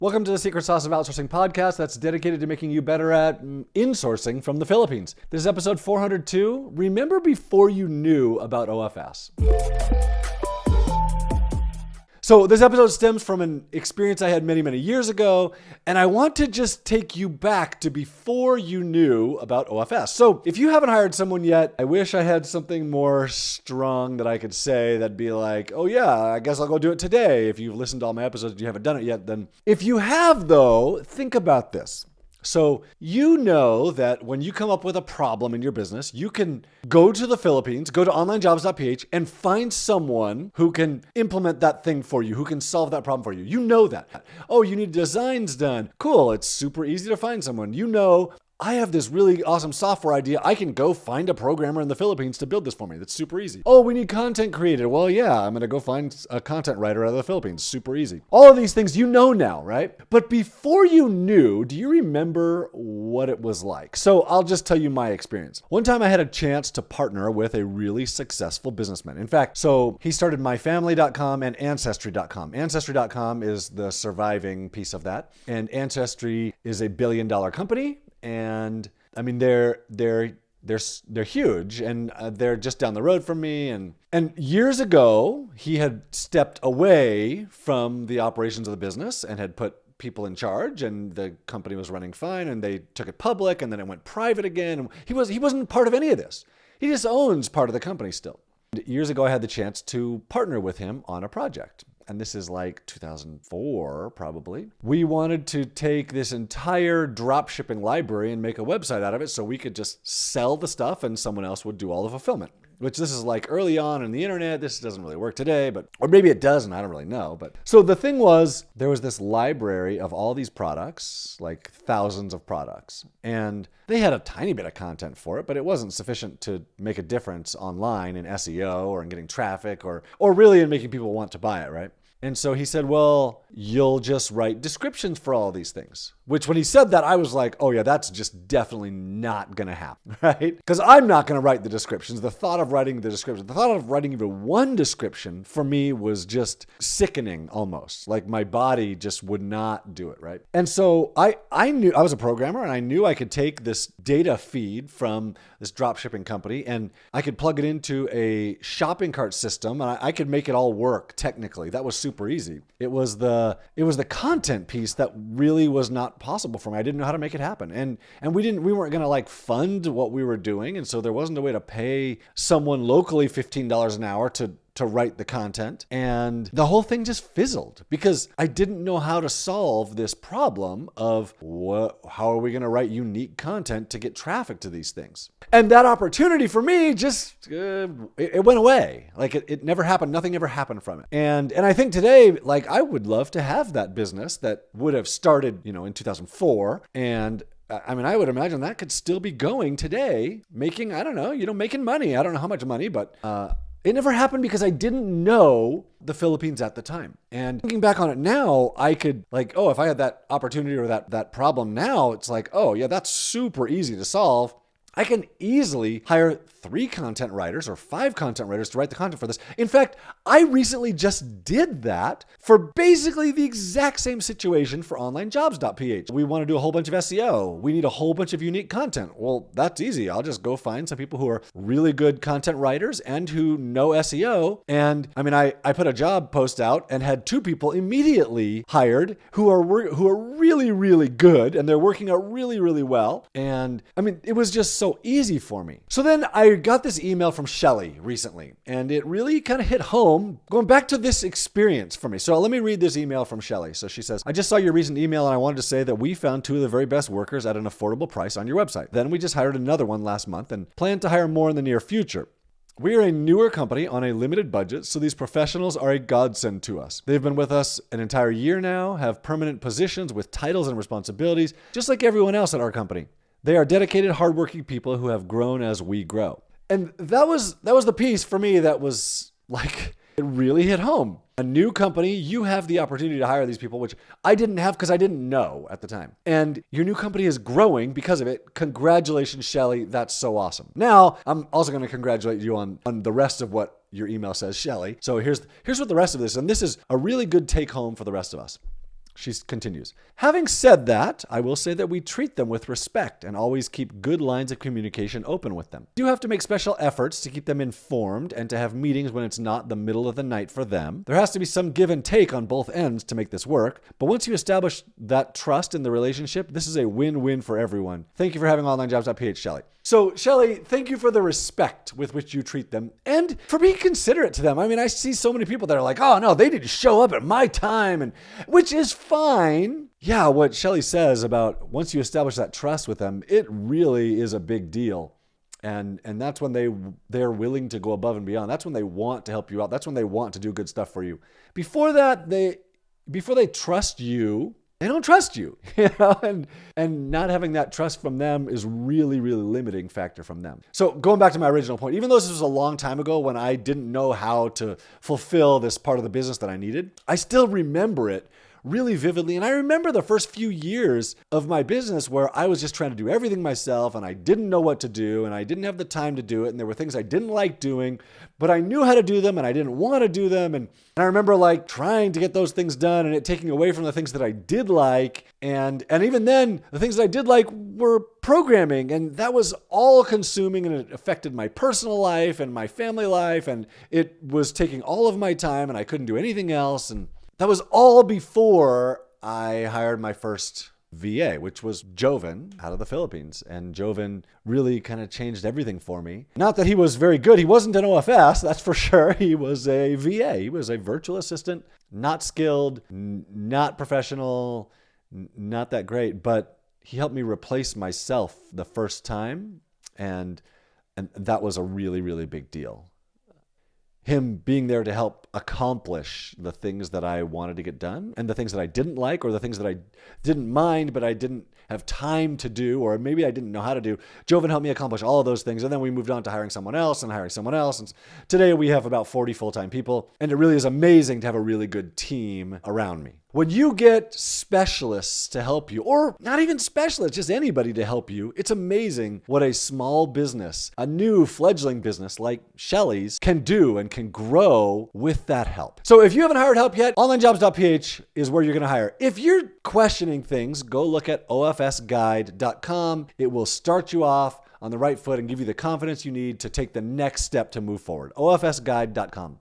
Welcome to the Secret Sauce of Outsourcing podcast that's dedicated to making you better at insourcing from the Philippines. This is episode 402. Remember before you knew about OFS. So this episode stems from an experience I had many years ago, and I want to just take you back to before you knew about OFS. So if you haven't hired someone yet, I wish I had something more strong that I could say that'd be like, oh yeah, I guess I'll go do it today. If you've listened to all my episodes and you haven't done it yet, then if you have though, think about this. So you know that when you come up with a problem in your business, you can go to the Philippines, go to Onlinejobs.ph and find someone who can implement that thing for you, who can solve that problem for you. You know that. Oh, you need designs done. Cool. It's super easy to find someone. You know, I have this really awesome software idea. I can go find a programmer in the Philippines to build this for me. That's super easy. Oh, we need content created. Well, yeah, I'm going to go find a content writer out of the Philippines. Super easy. All of these things you know now, right? But before you knew, do you remember what it was like? So I'll just tell you my experience. One time I had a chance to partner with a really successful businessman. In fact, so he started myfamily.com and ancestry.com. Ancestry.com is the surviving piece of that. And Ancestry is a billion-dollar company. And I mean, they're huge, and they're just down the road from me. And years ago, he had stepped away from the operations of the business and had put people in charge, and the company was running fine. And they took it public, and then it went private again. And he wasn't part of any of this. He just owns part of the company still. Years ago, I had the chance to partner with him on a project. And this is like 2004, probably. We wanted to take this entire dropshipping library and make a website out of it so we could just sell the stuff and someone else would do all the fulfillment. Which this is like early on in the internet. This doesn't really work today, or maybe it does, and I don't really know. But so the thing was, there was this library of all these products, like thousands of products. And they had a tiny bit of content for it, but it wasn't sufficient to make a difference online in SEO or in getting traffic or really in making people want to buy it, right? And so he said, well, you'll just write descriptions for all these things. Which when he said that, I was like, oh yeah, that's just definitely not going to happen, right? Because I'm not going to write the descriptions. The thought of writing the description, the thought of writing even one description for me was just sickening almost. Like my body just would not do it, right? And so I knew, I was a programmer and I knew I could take this data feed from this dropshipping company and I could plug it into a shopping cart system and I could make it all work technically. That was super easy. It was the content piece that really was not possible for me. I didn't know how to make it happen. And we weren't going to like fund what we were doing. And so there wasn't a way to pay someone locally $15 an hour to write the content. And the whole thing just fizzled because I didn't know how to solve this problem of how are we going to write unique content to get traffic to these things? And that opportunity for me just, it went away. Like it never happened. Nothing ever happened from it. And I think today, like I would love to have that business that would have started, in 2004. And I mean, I would imagine that could still be going today, making, I don't know, making money. I don't know how much money, but, it never happened because I didn't know the Philippines at the time. And thinking back on it now, I could like, if I had that opportunity or that problem now, it's like, oh yeah, that's super easy to solve. I can easily hire 3 content writers or 5 content writers to write the content for this. In fact, I recently just did that for basically the exact same situation for Onlinejobs.ph. We want to do a whole bunch of SEO. We need a whole bunch of unique content. Well, that's easy. I'll just go find some people who are really good content writers and who know SEO. And I mean, I put a job post out and had 2 people immediately hired who are really good and they're working out really well. And I mean, it was just so easy for me. So then I got this email from Shelly recently, and it really kind of hit home going back to this experience for me. So let me read this email from Shelly. So she says, I just saw your recent email and I wanted to say that we found 2 of the very best workers at an affordable price on your website. Then we just hired another one last month and plan to hire more in the near future. We are a newer company on a limited budget, so these professionals are a godsend to us. They've been with us an entire year now, have permanent positions with titles and responsibilities, just like everyone else at our company. They are dedicated, hardworking people who have grown as we grow. And that was the piece for me that was like, it really hit home. A new company, you have the opportunity to hire these people, which I didn't have because I didn't know at the time. And your new company is growing because of it. Congratulations, Shelly. That's so awesome. Now, I'm also going to congratulate you on the rest of what your email says, Shelly. So here's what the rest of this, and this is a really good take home for the rest of us. She continues, having said that, I will say that we treat them with respect and always keep good lines of communication open with them. You have to make special efforts to keep them informed and to have meetings when it's not the middle of the night for them. There has to be some give and take on both ends to make this work. But once you establish that trust in the relationship, this is a win-win for everyone. Thank you for having Onlinejobs.ph, Shelly. So, Shelly, thank you for the respect with which you treat them and for being considerate to them. I mean, I see so many people that are like, oh, no, they didn't show up at my time, and which is fine. Yeah, what Shelly says about once you establish that trust with them, it really is a big deal. And that's when they're willing to go above and beyond. That's when they want to help you out. That's when they want to do good stuff for you. Before that, before they trust you, they don't trust you, and not having that trust from them is really, really limiting factor from them. So going back to my original point, even though this was a long time ago when I didn't know how to fulfill this part of the business that I needed, I still remember it really vividly. And I remember the first few years of my business where I was just trying to do everything myself and I didn't know what to do and I didn't have the time to do it. And there were things I didn't like doing, but I knew how to do them and I didn't want to do them. And I remember like trying to get those things done and it taking away from the things that I did like. And even then, the things that I did like were programming, and that was all consuming, and it affected my personal life and my family life. And it was taking all of my time and I couldn't do anything else. And that was all before I hired my first VA, which was Joven out of the Philippines. And Joven really kind of changed everything for me. Not that he was very good. He wasn't an OFS, that's for sure. He was a VA. He was a virtual assistant, not skilled, not professional, not that great. But he helped me replace myself the first time. And that was a really, really big deal. Him being there to help accomplish the things that I wanted to get done and the things that I didn't like or the things that I didn't mind but I didn't have time to do, or maybe I didn't know how to do. Joven helped me accomplish all of those things, and then we moved on to hiring someone else. And today we have about 40 full-time people, and it really is amazing to have a really good team around me. When you get specialists to help you, or not even specialists, just anybody to help you, it's amazing what a small business, a new fledgling business like Shelly's, can do and can grow with that help. So if you haven't hired help yet, Onlinejobs.ph is where you're going to hire. If you're questioning things, go look at OFSguide.com. It will start you off on the right foot and give you the confidence you need to take the next step to move forward. OFSguide.com.